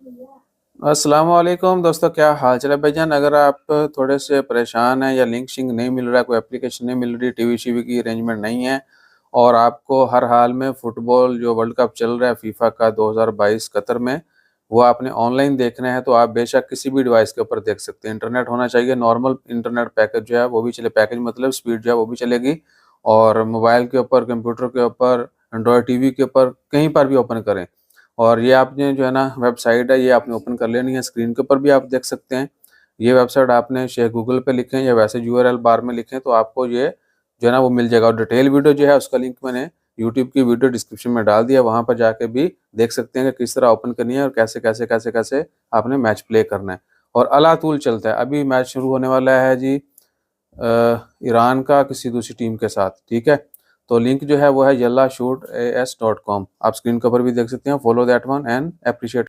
अस्सलाम वालेकुम दोस्तों, क्या हाल चाल है भाईजान। अगर आप थोड़े से परेशान हैं या लिंक शिंक नहीं मिल रहा है, कोई एप्लीकेशन नहीं मिल रही, टीवी शीवी की अरेंजमेंट नहीं है और आपको हर हाल में फुटबॉल जो वर्ल्ड कप चल रहा है फीफा का 2022 कतर में, वो आपने ऑनलाइन देखना है तो आप बेशक किसी भी डिवाइस के ऊपर देख सकते हैं। इंटरनेट होना चाहिए, नॉर्मल इंटरनेट पैकेज जो है वो भी चले, पैकेज मतलब स्पीड जो है वो भी चलेगी। और मोबाइल के ऊपर, कंप्यूटर के ऊपर, एंड्रॉयड टीवी के ऊपर, कहीं पर भी ओपन करें। और ये आपने जो है ना वेबसाइट है, ये आपने ओपन कर लेनी है। स्क्रीन के ऊपर भी आप देख सकते हैं। ये वेबसाइट आपने शेख गूगल पे लिखें या वैसे यूआरएल बार में लिखें तो आपको ये जो है ना वो मिल जाएगा। और डिटेल वीडियो जो है उसका लिंक मैंने यूट्यूब की वीडियो डिस्क्रिप्शन में डाल दिया, वहाँ पर जाके भी देख सकते हैं कि किस तरह ओपन करनी है और कैसे कैसे कैसे कैसे आपने मैच प्ले करना है। और अला तूल चलता है। अभी मैच शुरू होने वाला है जी ईरान का किसी दूसरी टीम के साथ, ठीक है। तो लिंक जो है वो है yellashootas.com। आप स्क्रीन के ऊपर भी देख सकते हैं। Follow that one and appreciate.